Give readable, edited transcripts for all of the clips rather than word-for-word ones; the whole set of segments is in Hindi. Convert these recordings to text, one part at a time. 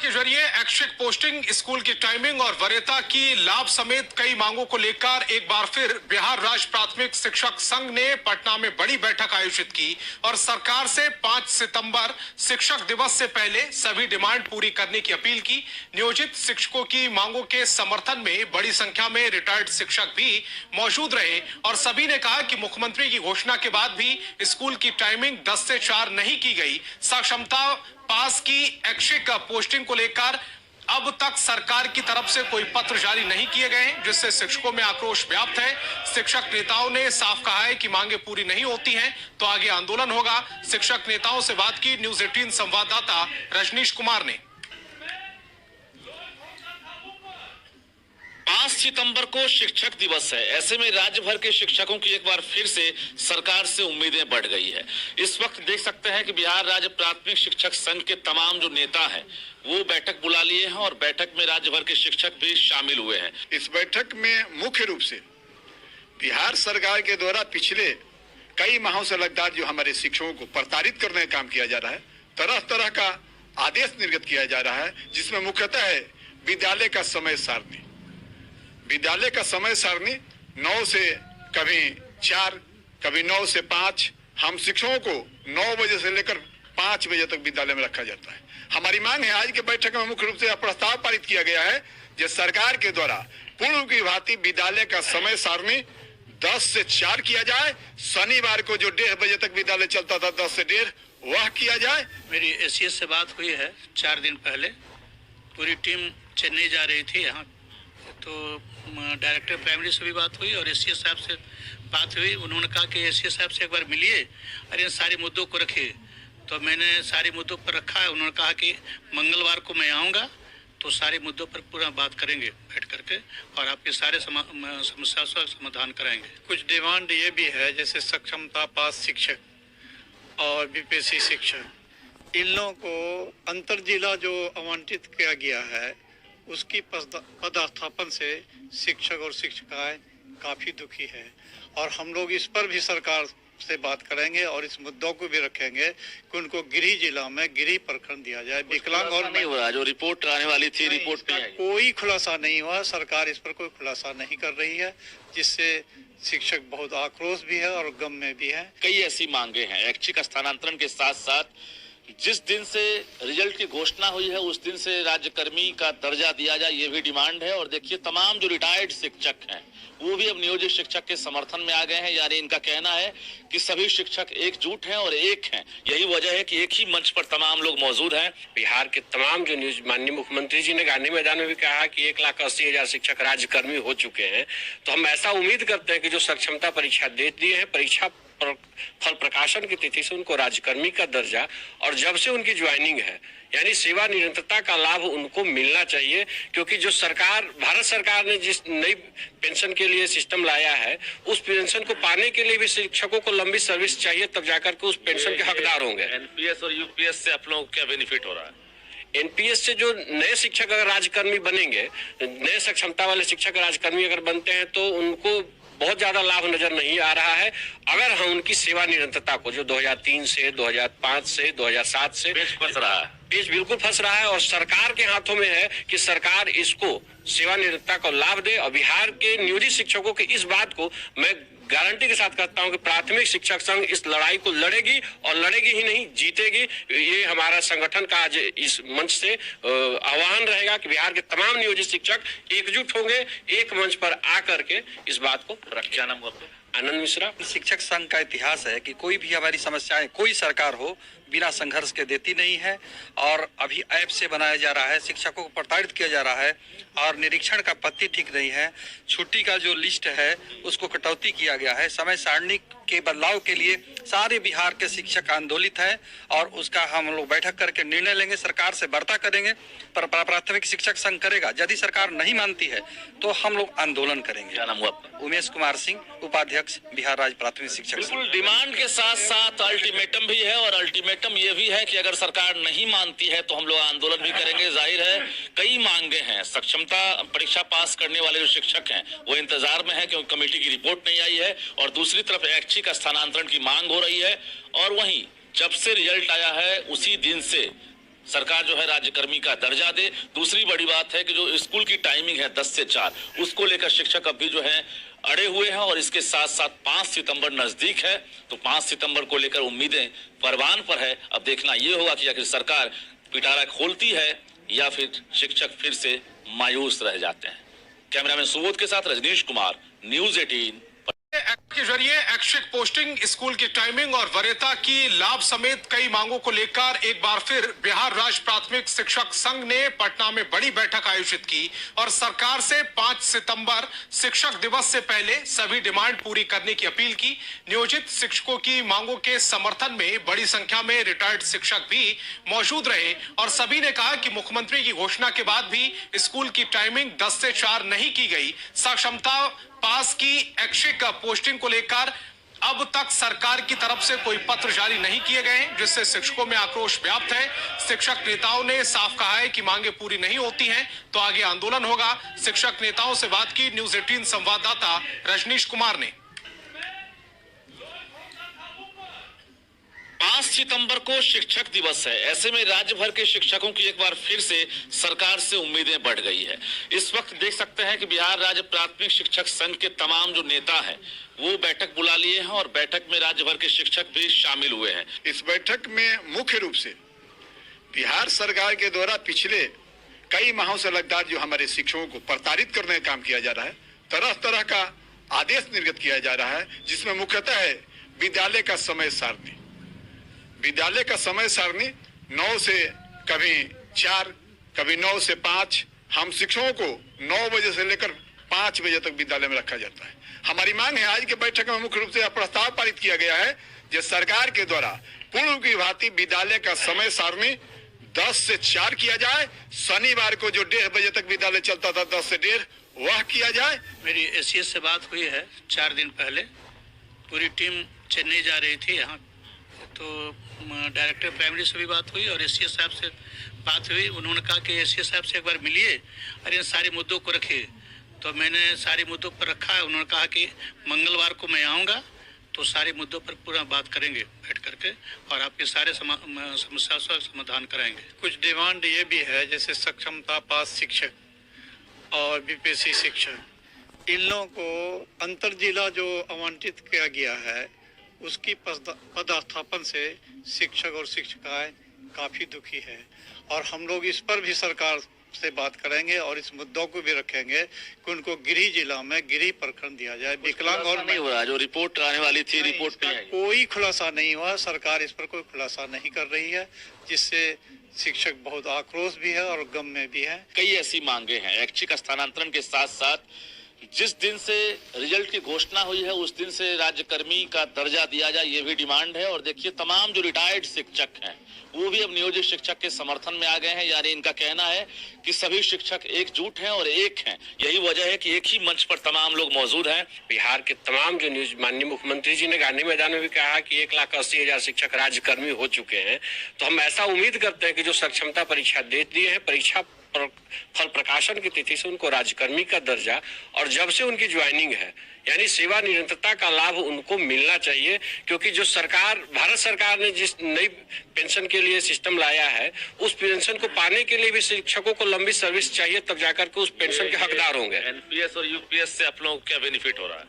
के जरिए ऐच्छिक पोस्टिंग, स्कूल की टाइमिंग और वरीयता की लाभ समेत कई मांगों को लेकर एक बार फिर बिहार राज्य प्राथमिक शिक्षक संघ ने पटना में बड़ी बैठक आयोजित की और सरकार से 5 सितंबर शिक्षक दिवस से पहले सभी डिमांड पूरी करने की अपील की। नियोजित शिक्षकों की मांगों के समर्थन में बड़ी संख्या में रिटायर्ड शिक्षक भी मौजूद रहे और सभी ने कहा कि मुख्यमंत्री की घोषणा के बाद भी स्कूल की टाइमिंग 10 से 4 नहीं की गई। सक्षमता पास की ऐच्छिक पोस्टिंग को लेकर अब तक सरकार की तरफ से कोई पत्र जारी नहीं किए गए हैं, जिससे शिक्षकों में आक्रोश व्याप्त है। शिक्षक नेताओं ने साफ कहा है कि मांगे पूरी नहीं होती हैं तो आगे आंदोलन होगा। शिक्षक नेताओं से बात की न्यूज 18 संवाददाता रजनीश कुमार ने। 5 सितंबर को शिक्षक दिवस है। ऐसे में राज्य भर के शिक्षकों की एक बार फिर से सरकार से उम्मीदें बढ़ गई है। इस वक्त देख सकते हैं कि बिहार राज्य प्राथमिक शिक्षक संघ के तमाम जो नेता हैं वो बैठक बुला लिए हैं और बैठक में राज्य भर के शिक्षक भी शामिल हुए हैं। इस बैठक में मुख्य रूप से बिहार सरकार के द्वारा पिछले कई माहों से लगातार जो हमारे शिक्षकों को प्रताड़ित करने का काम किया जा रहा है, तरह तरह का आदेश निर्गत किया जा रहा है, जिसमें मुख्यतः है विद्यालय का समय सारणी। विद्यालय का समय सारणी 9 से कभी 4, कभी 9 से 5। हम शिक्षकों को 9 बजे से लेकर 5 बजे तक विद्यालय में रखा जाता है। हमारी मांग है, आज के बैठक में मुख्य रूप से प्रस्ताव पारित किया गया है कि सरकार के द्वारा पूर्व की भांति विद्यालय का समय सारणी 10 से 4 किया जाए। शनिवार को जो 1:30 बजे तक विद्यालय चलता था 10 से 1:30 वह किया जाए। मेरी एसीएस से बात हुई है 4 दिन पहले। पूरी टीम चेन्नई जा रही थी, यहाँ तो डायरेक्टर प्राइमरी से भी बात हुई और एसीएस साहब से बात हुई। उन्होंने कहा कि एसीएस साहब से एक बार मिलिए और इन सारे मुद्दों को रखिए। तो मैंने सारे मुद्दों पर रखा है। उन्होंने कहा कि मंगलवार को मैं आऊँगा तो सारे मुद्दों पर पूरा बात करेंगे बैठ करके और आपके सारे समस्या का समाधान कराएंगे। कुछ डिमांड ये भी है, जैसे सक्षमता पास शिक्षक और बीपीएससी शिक्षक, इन लोगों को अंतर जिला जो आवंटित किया गया है उसकी पदस्थापन से शिक्षक और शिक्षिकाएं काफी दुखी है और हम लोग इस पर भी सरकार से बात करेंगे और इस मुद्दों को भी रखेंगे कि उनको गिरिडीह जिला में गिरिडीह प्रखंड दिया जाए। विकलांग और नहीं हो रहा, जो रिपोर्ट आने वाली थी रिपोर्ट में कोई खुलासा नहीं हुआ। सरकार इस पर कोई खुलासा नहीं कर रही है, जिससे शिक्षक बहुत आक्रोश भी है और गम में भी है। कई ऐसी मांगे हैं। ऐच्छिक स्थानांतरण के साथ साथ जिस दिन से रिजल्ट की घोषणा हुई है उस दिन से राज्यकर्मी का दर्जा दिया जाए, ये भी डिमांड है। और देखिए तमाम जो रिटायर्ड शिक्षक हैं वो भी अब नियोजित शिक्षक के समर्थन में आ गए हैं। यानी इनका कहना है कि सभी शिक्षक एकजुट हैं और एक हैं। यही वजह है कि एक ही मंच पर तमाम लोग मौजूद हैं। बिहार के तमाम जो न्यूज माननीय मुख्यमंत्री जी ने गांधी मैदान में भी कहा कि 1,80,000 शिक्षक राज्यकर्मी हो चुके हैं। तो हम ऐसा उम्मीद करते हैं कि जो सक्षमता परीक्षा दे दिए हैं, परीक्षा फल प्रकाशन की तिथि से उनको राज्यकर्मी का दर्जा और जब से उनकी ज्वाइनिंग है यानी सेवा निरंतरता का लाभ उनको मिलना चाहिए। क्योंकि जो सरकार, भारत सरकार ने जिस नई पेंशन के लिए सिस्टम लाया है उस पेंशन को पाने के लिए भी शिक्षकों को लंबी सर्विस चाहिए, तब जाकर के उस पेंशन के हकदार होंगे। एनपीएस और यूपीएस से आप लोगों को क्या बेनिफिट हो रहा है? एनपीएस से जो नए शिक्षक अगर राज्यकर्मी बनेंगे, नए सक्षमता वाले शिक्षक राज्यकर्मी अगर बनते हैं तो उनको बहुत ज्यादा लाभ नजर नहीं आ रहा है। अगर हम उनकी सेवा निरंतरता को जो 2003 से 2005 से 2007 से पेज फंस रहा है, पेज बिल्कुल फंस रहा है और सरकार के हाथों में है कि सरकार इसको सेवा निरंतरता को लाभ दे। और बिहार के नियोजित शिक्षकों की इस बात को मैं गारंटी के साथ कहता हूं कि प्राथमिक शिक्षक संघ इस लड़ाई को लड़ेगी और लड़ेगी ही नहीं, जीतेगी। ये हमारा संगठन का आज इस मंच से आह्वान रहेगा कि बिहार के तमाम नियोजित शिक्षक एकजुट होंगे, एक मंच पर आकर के इस बात को रखें। क्या नाम हुआ? आनंद मिश्रा। शिक्षक संघ का इतिहास है कि कोई भी हमारी समस्याएं, कोई सरकार हो, बिना संघर्ष के देती नहीं है। और अभी ऐप से बनाया जा रहा है, शिक्षकों को प्रताड़ित किया जा रहा है और निरीक्षण का पत्ती ठीक नहीं है। छुट्टी का जो लिस्ट है उसको कटौती किया गया है। समय सारणी के बदलाव के लिए सारे बिहार के शिक्षक आंदोलित हैं और उसका हम लोग बैठक करके निर्णय लेंगे, सरकार से वार्ता करेंगे। पर प्राथमिक शिक्षक संघ करेगा। यदि सरकार नहीं मानती है तो हम लोग आंदोलन करेंगे। क्या नाम हुआ? उमेश कुमार सिंह, उपाध्यक्ष बिहार राज्य प्राथमिक शिक्षक संघ। डिमांड के साथ साथ अल्टीमेटम भी है और अल्टीमेटम ये भी है कि अगर सरकार नहीं मानती है तो हम लोग आंदोलन भी करेंगे। जाहिर है कई मांगे हैं। सक्षमता परीक्षा पास करने वाले जो शिक्षक हैं वो इंतजार में है क्योंकि कमेटी की रिपोर्ट नहीं आई है और दूसरी तरफ ऐच्छिक स्थानांतरण की मांग हो रही है। और वहीं जब से रिजल्ट आया है उसी दिन से सरकार जो है राज्यकर्मी का दर्जा दे। दूसरी बड़ी बात है कि जो स्कूल की टाइमिंग है 10 से 4, उसको लेकर शिक्षक अब भी जो है अड़े हुए हैं और इसके साथ साथ 5 सितंबर नजदीक है, तो 5 सितंबर को लेकर उम्मीदें परवान पर है। अब देखना ये होगा कि आखिर सरकार पिटारा खोलती है या फिर शिक्षक फिर से मायूस रह जाते हैं। कैमरामैन सुबोध के साथ रजनीश कुमार, न्यूज़ 18। एक्ट के जरिए ऐच्छिक पोस्टिंग, स्कूल की टाइमिंग और वरीयता की लाभ समेत कई मांगों को लेकर एक बार फिर बिहार राज्य प्राथमिक शिक्षक संघ ने पटना में बड़ी बैठक आयोजित की और सरकार से 5 सितंबर शिक्षक दिवस से पहले सभी डिमांड पूरी करने की अपील की। नियोजित शिक्षकों की मांगों के समर्थन में बड़ी संख्या में रिटायर्ड शिक्षक भी मौजूद रहे और सभी ने कहा कि मुख्यमंत्री की घोषणा के बाद भी स्कूल की टाइमिंग 10 से 4 नहीं की गई। सक्षमता पास की ऐच्छिक पोस्टिंग को लेकर अब तक सरकार की तरफ से कोई पत्र जारी नहीं किए गए हैं, जिससे शिक्षकों में आक्रोश व्याप्त है। शिक्षक नेताओं ने साफ कहा है कि मांगे पूरी नहीं होती हैं तो आगे आंदोलन होगा। शिक्षक नेताओं से बात की न्यूज़ 18 संवाददाता रजनीश कुमार ने। 5 सितंबर को शिक्षक दिवस है, ऐसे में राज्य भर के शिक्षकों की एक बार फिर से सरकार से उम्मीदें बढ़ गई है। इस वक्त देख सकते हैं कि बिहार राज्य प्राथमिक शिक्षक संघ के तमाम जो नेता हैं वो बैठक बुला लिए हैं और बैठक में राज्य भर के शिक्षक भी शामिल हुए हैं। इस बैठक में मुख्य रूप से बिहार सरकार के द्वारा पिछले कई माहों से लगातार जो हमारे शिक्षकों को प्रताड़ित करने का काम किया जा रहा है, तरह तरह का आदेश निर्गत किया जा रहा है, जिसमें मुख्यतः है विद्यालय का समय सारणी। विद्यालय का समय सारणी 9 से कभी 4, कभी 9 से 5। हम शिक्षकों को 9 बजे से लेकर 5 बजे तक विद्यालय में रखा जाता है। हमारी मांग है, आज के बैठक में मुख्य रूप से प्रस्ताव पारित किया गया है जो सरकार के द्वारा पूर्व की भांति विद्यालय का समय सारणी 10 से 4 किया जाए। शनिवार को जो 1:30 बजे तक विद्यालय चलता था 10 से 1:30 वह किया जाए। मेरी एसीएस से बात हुई है 4 दिन पहले। पूरी टीम चेन्नई जा रही थी, यहाँ तो डायरेक्टर प्राइमरी से भी बात हुई और एसीएस साहब से बात हुई। उन्होंने कहा कि एसीएस साहब से एक बार मिलिए और इन सारे मुद्दों को रखिए। तो मैंने सारे मुद्दों पर रखा है। उन्होंने कहा कि मंगलवार को मैं आऊँगा तो सारे मुद्दों पर पूरा बात करेंगे बैठ करके और आपके सारे समस्या का समाधान कराएंगे। कुछ डिमांड ये भी है, जैसे सक्षमता पास शिक्षक और बीपीएससी शिक्षक, इन लोगों को अंतर जिला जो आवंटित किया गया है उसकी पदस्थापन से शिक्षक और शिक्षिकाएं काफी दुखी है और हम लोग इस पर भी सरकार से बात करेंगे और इस मुद्दों को भी रखेंगे कि उनको गिरी जिला में गिरी प्रखंड दिया जाए। विकलांग और नहीं हुआ, जो रिपोर्ट आने वाली थी रिपोर्ट नहीं आई। कोई खुलासा नहीं हुआ, सरकार इस पर कोई खुलासा नहीं कर रही है, जिससे शिक्षक बहुत आक्रोश भी है और गम में भी है। कई ऐसी मांगे हैं। ऐच्छिक स्थानांतरण के साथ साथ जिस दिन से रिजल्ट की घोषणा हुई है उस दिन से राज्यकर्मी का दर्जा दिया जाए, ये भी डिमांड है। और देखिए तमाम जो रिटायर्ड शिक्षक हैं वो भी अब नियोजित शिक्षक के समर्थन में आ गए हैं। यानी इनका कहना है कि सभी शिक्षक एकजुट हैं और एक हैं। यही वजह है कि एक ही मंच पर तमाम लोग मौजूद हैं। बिहार के तमाम जो न्यूज, माननीय मुख्यमंत्री जी ने गांधी मैदान में भी कहा कि 1,80,000 शिक्षक राज्यकर्मी हो चुके हैं। तो हम ऐसा उम्मीद करते हैं कि जो सक्षमता परीक्षा दे दिए हैं, परीक्षा फल प्रकाशन की तिथि से उनको राज्यकर्मी का दर्जा और जब से उनकी ज्वाइनिंग है यानी सेवा निरंतरता का लाभ उनको मिलना चाहिए। क्योंकि जो सरकार, भारत सरकार ने जिस नई पेंशन के लिए सिस्टम लाया है उस पेंशन को पाने के लिए भी शिक्षकों को लंबी सर्विस चाहिए, तब जाकर के उस पेंशन के हकदार होंगे। एनपीएस और यूपीएस से आप लोगों को क्या बेनिफिट हो रहा है?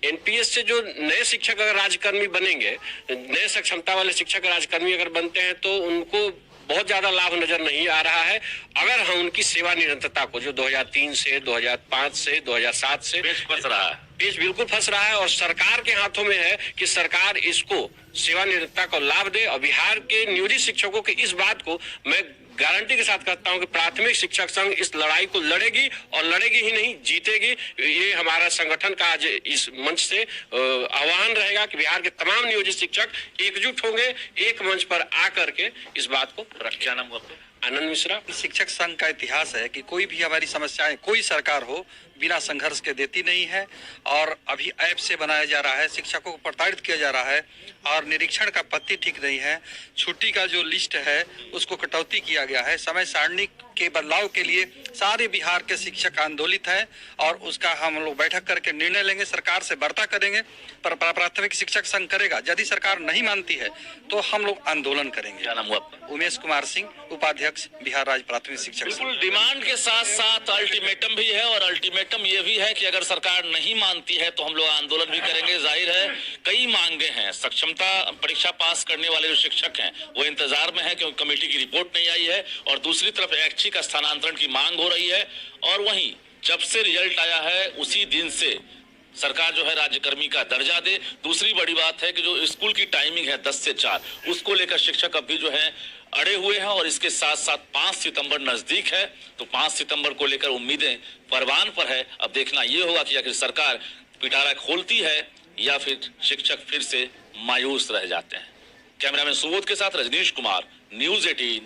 एनपीएस से जो नए शिक्षक अगर राज्यकर्मी बनेंगे, नए सक्षमता वाले शिक्षक राज्यकर्मी अगर बनते हैं तो उनको बहुत ज्यादा लाभ नजर नहीं आ रहा है। अगर हम उनकी सेवा निरंतरता को जो 2003 से 2005 से 2007 से फंस रहा है, पेज बिल्कुल फंस रहा है और सरकार के हाथों में है कि सरकार इसको सेवा निरंतरता को लाभ दे। और बिहार के नियोजित शिक्षकों की इस बात को मैं गारंटी के साथ कहता हूं कि प्राथमिक शिक्षक संघ इस लड़ाई को लड़ेगी और लड़ेगी ही नहीं, जीतेगी। ये हमारा संगठन का आज इस मंच से आह्वान रहेगा कि बिहार के तमाम नियोजित शिक्षक एकजुट होंगे, एक मंच पर आकर के इस बात को रखें। क्या नाम हुआ? आनंद मिश्रा। शिक्षक संघ का इतिहास है कि कोई भी हमारी समस्याएं, कोई सरकार हो बिना संघर्ष के देती नहीं है और अभी ऐप से बनाया जा रहा है, शिक्षकों को प्रताड़ित किया जा रहा है और निरीक्षण का पत्ती ठीक नहीं है। छुट्टी का जो लिस्ट है उसको कटौती किया गया है। समय सारणी के बदलाव के लिए सारे बिहार के शिक्षक आंदोलित हैं और उसका हम लोग बैठक करके निर्णय लेंगे, सरकार से वार्ता करेंगे। पर प्राथमिक शिक्षक संघ करेगा, यदि सरकार नहीं मानती है तो हम लोग आंदोलन करेंगे। क्या नाम हुआ? उमेश कुमार सिंह, उपाध्यक्ष बिहार राज्य प्राथमिक शिक्षक संघ। बिल्कुल, डिमांड के साथ साथ अल्टीमेटम भी है, और अल्टीमेटम ये भी है कि अगर सरकार नहीं मानती है तो हम लोग आंदोलन भी करेंगे। जाहिर है कई मांगे हैं। सक्षमता परीक्षा पास करने वाले जो शिक्षक हैं वो इंतजार में है क्योंकि कमेटी की रिपोर्ट नहीं आई है, और दूसरी तरफ ऐच्छिक स्थानांतरण की मांग हो रही है। और वहीं जब से रिजल्ट आया है उसी दिन से सरकार जो है राज्यकर्मी का दर्जा दे। दूसरी बड़ी बात है कि जो स्कूल की टाइमिंग है 10 से 4, उसको लेकर शिक्षक अभी जो है अड़े हुए हैं, और इसके साथ साथ 5 सितंबर नजदीक है, तो 5 सितंबर को लेकर उम्मीदें परवान पर है। अब देखना ये होगा कि आखिर सरकार पिटारा खोलती है या फिर शिक्षक फिर से मायूस रह जाते हैं। कैमरामैन सुबोध के साथ रजनीश कुमार, न्यूज़ 18